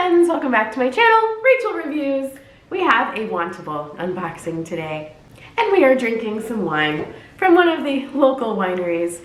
friends, welcome back to my channel, Rachel Reviews. We have a Wantable unboxing today, and we are drinking some wine from one of the local wineries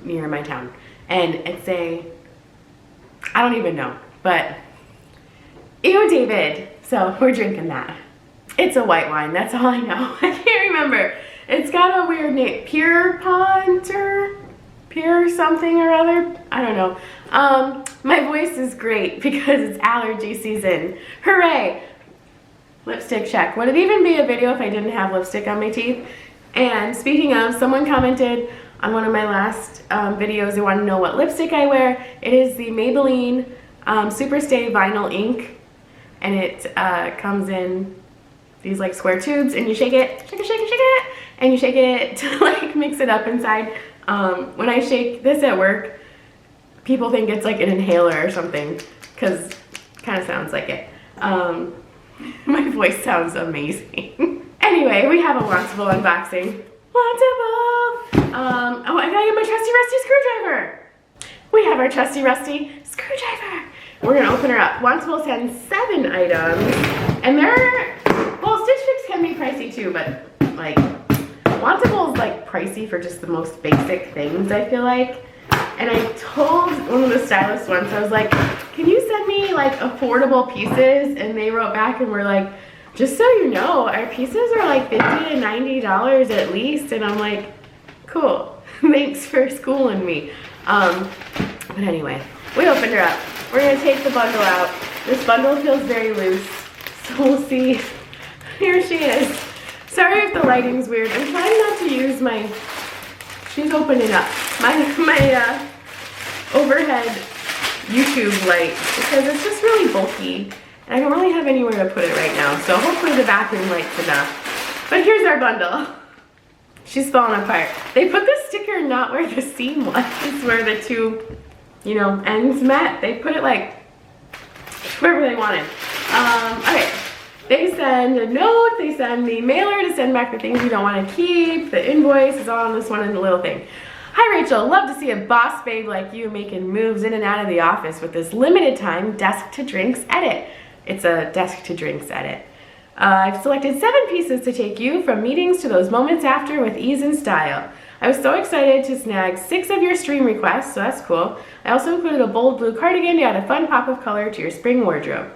near my town. And it's I don't even know, but ew, David. So we're drinking that. It's a white wine, that's all I know. I can't remember. It's got a weird name, Pure something or other. I don't know. My voice is great because it's allergy season. Hooray! Lipstick check. Would it even be a video if I didn't have lipstick on my teeth? And speaking of, someone commented on one of my last videos, they want to know what lipstick I wear. It is the Maybelline Superstay Vinyl Ink, and it comes in these like square tubes, and you shake it, shake it, and you shake it to like mix it up inside. When I shake this at work, people think it's like an inhaler or something, because it kind of sounds like it. My voice sounds amazing. Anyway, we have a Wantable unboxing. Wantable! Oh, I gotta get my trusty rusty screwdriver. We have our trusty rusty screwdriver. We're gonna open her up. Wantable sends 7 items, and they're, well, Stitch Fix can be pricey too, but like, Wantable is like pricey for just the most basic things, I feel like. And I told one of the stylists once, I was like, can you send me like affordable pieces? And they wrote back and were like, just so you know, our pieces are like $50 to $90 at least. And I'm like, cool, thanks for schooling me. But anyway, we opened her up. We're gonna take the bundle out. This bundle feels very loose, so we'll see. Here she is. Sorry if the lighting's weird. I'm trying not to use my, she's opening up, my overhead YouTube light because it's just really bulky and I don't really have anywhere to put it right now. So hopefully the bathroom light's enough. But here's our bundle. She's falling apart. They put the sticker not where the seam was, where the two, you know, ends met. They put it like wherever they wanted. Okay. They send a note, they send the mailer to send back the things you don't want to keep. The invoice is all on this one and the little thing. Hi Rachel, love to see a boss babe like you making moves in and out of the office with this limited time desk to drinks edit. It's a desk to drinks edit. I've selected 7 pieces to take you from meetings to those moments after with ease and style. I was so excited to snag 6 of your stream requests, so that's cool. I also included a bold blue cardigan to add a fun pop of color to your spring wardrobe.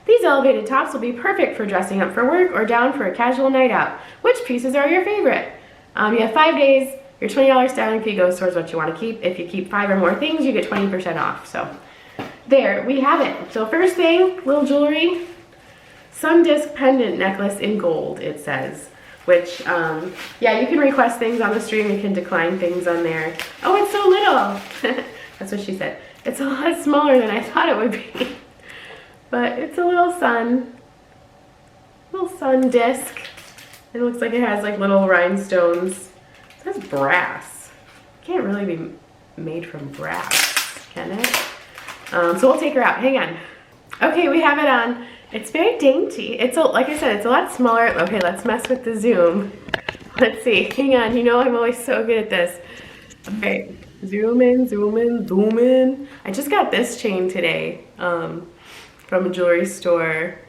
These elevated tops will be perfect for dressing up for work or down for a casual night out. Which pieces are your favorite? You have 5 days. Your $20 styling fee goes towards what you want to keep. If you keep 5 or more things, you get 20% off. So there, we have it. So first thing, little jewelry. Sun disc pendant necklace in gold, it says. Which, yeah, you can request things on the stream. You can decline things on there. Oh, it's so little. That's what she said. It's a lot smaller than I thought it would be. But it's a little sun disc. It looks like it has like little rhinestones. It says brass. It can't really be made from brass, can it? So we'll take her out. Hang on. Okay, we have it on. It's very dainty. It's like I said, it's a lot smaller. Okay, let's mess with the zoom. Let's see. Hang on. You know I'm always so good at this. Okay, zoom in, zoom in, zoom in. I just got this chain today. From a jewelry store,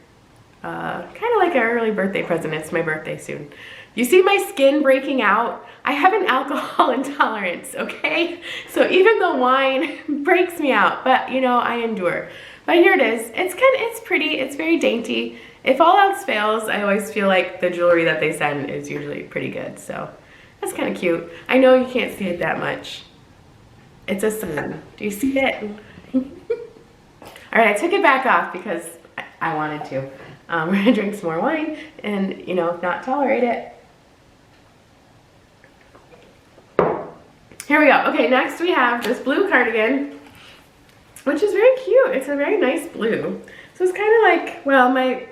kind of like an early birthday present. It's my birthday soon. You see my skin breaking out? I have an alcohol intolerance, okay? So even the wine breaks me out, but you know, I endure. But here it is. It's pretty, it's very dainty. If all else fails, I always feel like the jewelry that they send is usually pretty good, so that's kind of cute. I know you can't see it that much. It's a sun. Do you see it? All right, I took it back off because I wanted to. We're gonna drink some more wine and, you know, not tolerate it. Here we go. Okay, next we have this blue cardigan, which is very cute. It's a very nice blue. So it's kind of like, well, I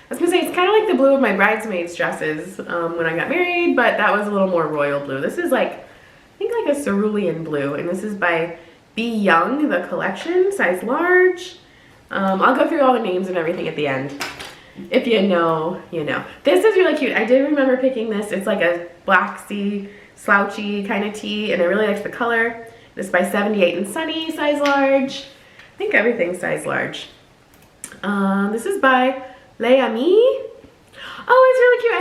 was gonna say it's kind of like the blue of my bridesmaids dresses when I got married, but that was a little more royal blue. This is like, I think like a cerulean blue, and this is by Be Young, the collection, size large. I'll go through all the names and everything at the end. If you know, you know. This is really cute. I did remember picking this. It's like a black sea, slouchy kind of tee, and I really liked the color. This is by 78 and Sunny, size large. I think everything's size large. This is by Les Amis. Oh, it's really cute.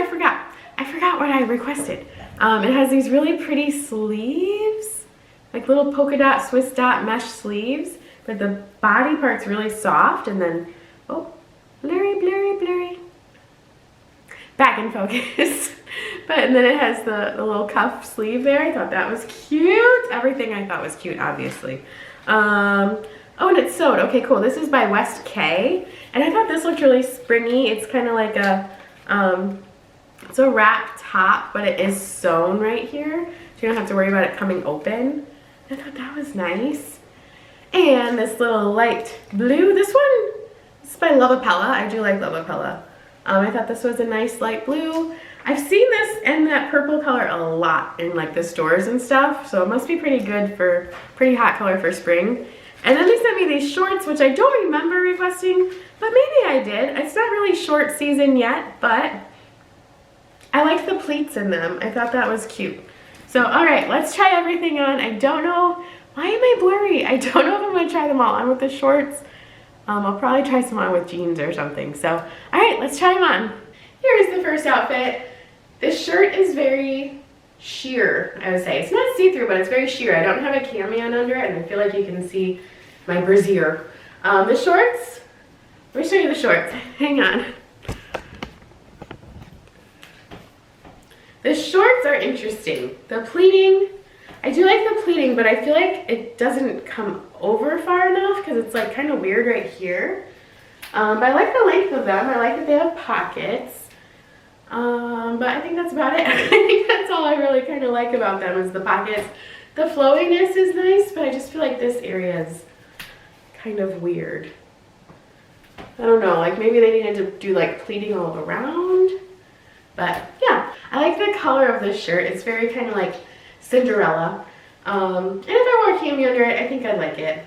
I forgot what I requested. It has these really pretty sleeves, like little polka dot, Swiss dot mesh sleeves, but the body part's really soft, and then, oh, blurry, blurry, blurry. Back in focus. And then it has the little cuff sleeve there. I thought that was cute. Everything I thought was cute, obviously. Oh, and it's sewed. Okay, cool. This is by West K. And I thought this looked really springy. It's kind of like a, it's a wrap top, but it is sewn right here. So you don't have to worry about it coming open. I thought that was nice. And this little light blue, this is by Lovapella. I do like Lovapella. I thought this was a nice light blue. I've seen this in that purple color a lot in like the stores and stuff, so it must be pretty good for, pretty hot color for spring. And then they sent me these shorts, which I don't remember requesting, but maybe I did. It's not really short season yet, but I liked the pleats in them. I thought that was cute. So, all right, let's try everything on. I don't know, why am I blurry? I don't know if I'm gonna try them all on with the shorts. I'll probably try some on with jeans or something. So, all right, let's try them on. Here's the first outfit. This shirt is very sheer, I would say. It's not see-through, but it's very sheer. I don't have a cami on under it, and I feel like you can see my brassiere. The shorts, let me show you the shorts. Hang on. The shorts are interesting. The pleating, I do like the pleating, but I feel like it doesn't come over far enough because it's like kind of weird right here. But I like the length of them. I like that they have pockets. But I think that's about it. I think that's all I really kind of like about them is the pockets. The flowiness is nice, but I just feel like this area is kind of weird. I don't know, like maybe they needed to do like pleating all around. But yeah, I like the color of this shirt. It's very kind of like Cinderella. And if I wore a cami under it, I think I'd like it.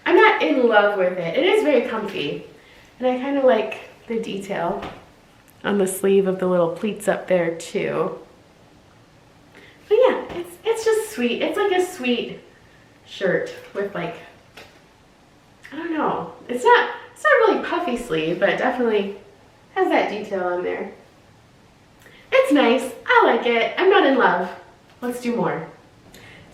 I'm not in love with it. It is very comfy. And I kind of like the detail on the sleeve of the little pleats up there too. But yeah, it's just sweet. It's like a sweet shirt with like, I don't know. It's not really puffy sleeve, but it definitely has that detail on there. It's nice. I like it. I'm not in love. Let's do more.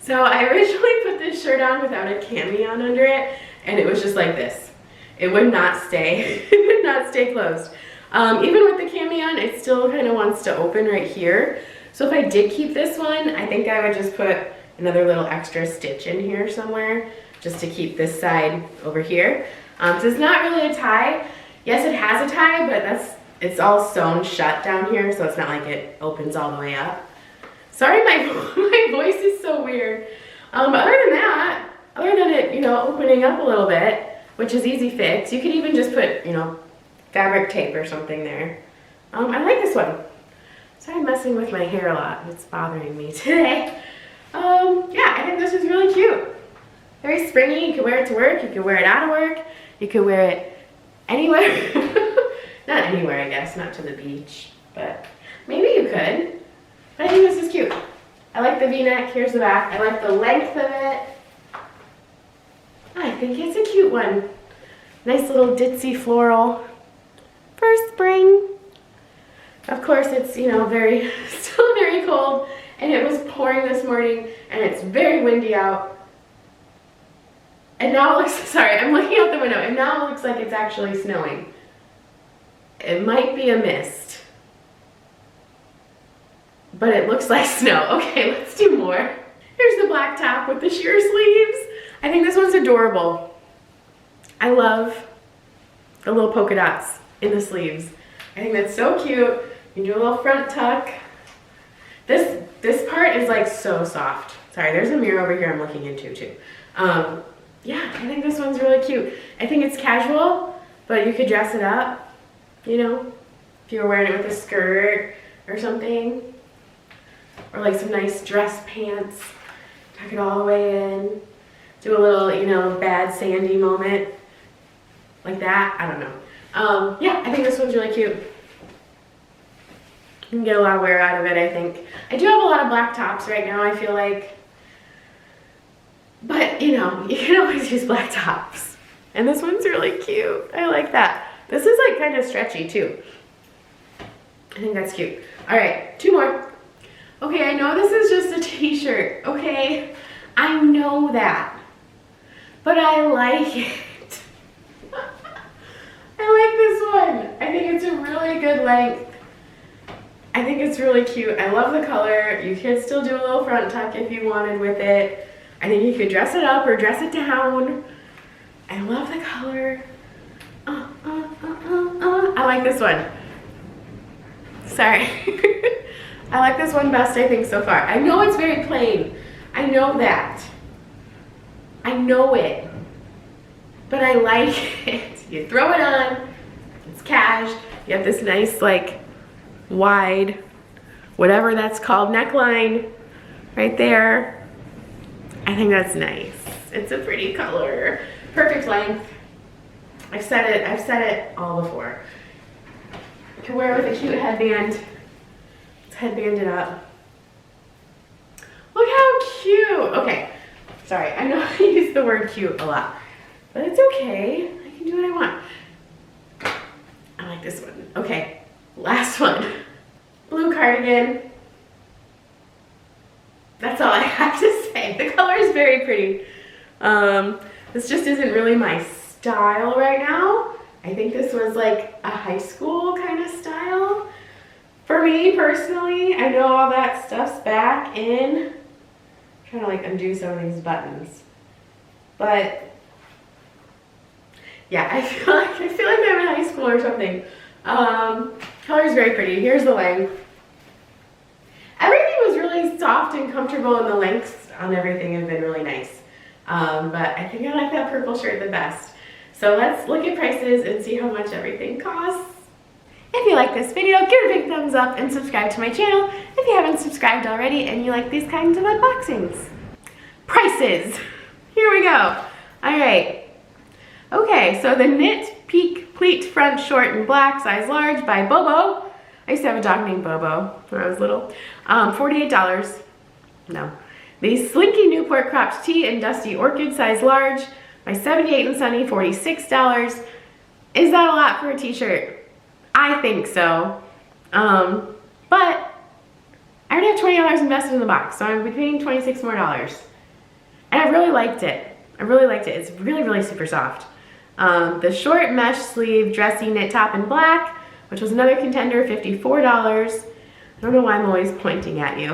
So I originally put this shirt on without a cami on under it, and it was just like this. It would not stay. It would not stay closed. Even with the cami on, it still kind of wants to open right here. So if I did keep this one, I think I would just put another little extra stitch in here somewhere just to keep this side over here. So it's not really a tie. Yes, it has a tie, but it's all sewn shut down here, so it's not like it opens all the way up. Sorry, my voice is so weird. Other than it, you know, opening up a little bit, which is easy fix, you could even just put, you know, fabric tape or something there. I like this one. Sorry I'm messing with my hair a lot. It's bothering me today. Yeah, I think this is really cute. Very springy. You can wear it to work. You can wear it out of work. You can wear it anywhere. Not anywhere, I guess. Not to the beach. But maybe you could. But I think this is cute. I like the V-neck. Here's the back. I like the length of it. I think it's a cute one. Nice little ditzy floral for spring. Of course, it's, you know, still very cold, and it was pouring this morning, and it's very windy out. And now it looks, sorry, I'm looking out the window, and now it looks like it's actually snowing. It might be a mist, but it looks like snow. Okay, let's do more. Here's the black top with the sheer sleeves. I think this one's adorable. I love the little polka dots in the sleeves. I think that's so cute. You can do a little front tuck. This part is like so soft. Sorry, there's a mirror over here I'm looking into too. Yeah, I think this one's really cute. I think it's casual, but you could dress it up, you know, if you were wearing it with a skirt or something. Or like some nice dress pants. Tuck it all the way in. Do a little, you know, bad sandy moment. Like that, I don't know. Yeah, I think this one's really cute. You can get a lot of wear out of it, I think. I do have a lot of black tops right now, I feel like. But, you know, you can always use black tops. And this one's really cute. I like that. This is like kind of stretchy too. I think that's cute. All right, 2 more. Okay, I know this is just a t-shirt, okay? I know that, but I like it. I like this one. I think it's a really good length. I think it's really cute. I love the color. You could still do a little front tuck if you wanted with it. I think you could dress it up or dress it down. I love the color. I like this one. Sorry. I like this one best, I think, so far. I know it's very plain. I know that. I know it. But I like it. You throw it on. It's cash. You have this nice, like, wide, whatever that's called, neckline right there. I think that's nice. It's a pretty color. Perfect length. I've said it all before. You can wear it with a cute headband. It's headbanded up. Look how cute. Okay, sorry, I know I use the word cute a lot, but it's okay. I can do what I want. I like this one. Okay, last one. Blue cardigan. That's all I have to say. The color is very pretty. This just isn't really my style right now. I think this was like a high school kind of style. For me personally, I know all that stuff's back in. I'm trying to like undo some of these buttons. But yeah, I feel like I'm in high school or something. Color is very pretty. Here's the length. Everything was really soft and comfortable, and the lengths on everything have been really nice. But I think I like that purple shirt the best. So let's look at prices and see how much everything costs. If you like this video, give it a big thumbs up and subscribe to my channel if you haven't subscribed already and you like these kinds of unboxings. Prices. Here we go. All right. Okay, so the knit peak pleat front short in black, size large by Bobo. I used to have a dog named Bobo when I was little. $48. No. The Slinky Newport cropped tee in dusty orchid, size large by 78 and Sunny, $46. Is that a lot for a t-shirt? I think so. But I already have $20 invested in the box, so I'm paying $26 more. And I really liked it. I really liked it. It's really, really super soft. The short mesh sleeve dressy knit top in black, which was another contender, $54. I don't know why I'm always pointing at you.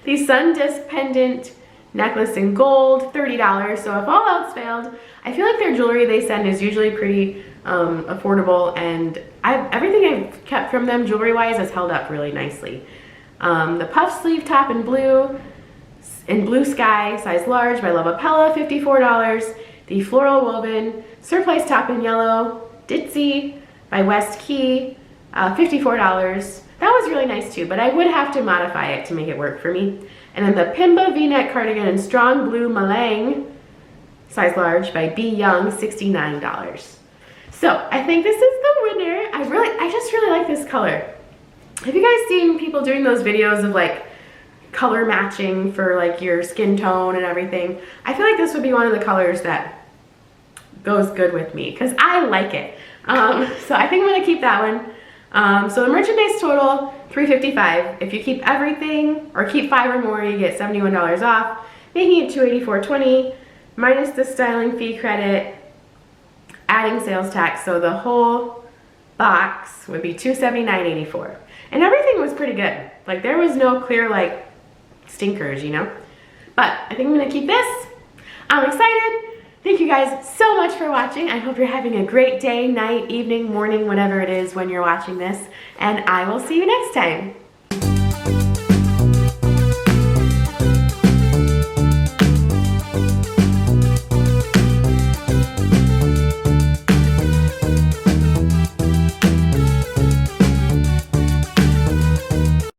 The sun disc pendant necklace in gold, $30. So if all else failed, I feel like their jewelry they send is usually pretty affordable, and everything I've kept from them jewelry-wise has held up really nicely. The puff sleeve top in blue sky, size large by Lovapella, $54. The floral woven surplice top in yellow, ditzy by West Key, $54. That was really nice too, but I would have to modify it to make it work for me. And then the Pimba V-neck cardigan in strong blue Malang, size large by B Young, $69. So I think this is the winner. I just really like this color. Have you guys seen people doing those videos of like color matching for like your skin tone and everything? I feel like this would be one of the colors that goes good with me because I like it. So I think I'm gonna keep that one. So the merchandise total, $355. If you keep everything or keep 5 or more, you get $71 off, making it $284.20 minus the styling fee credit, adding sales tax. So the whole box would be $279.84. And everything was pretty good. Like there was no clear like stinkers, you know? But I think I'm gonna keep this. I'm excited. Thank you guys so much for watching. I hope you're having a great day, night, evening, morning, whatever it is when you're watching this. And I will see you next time.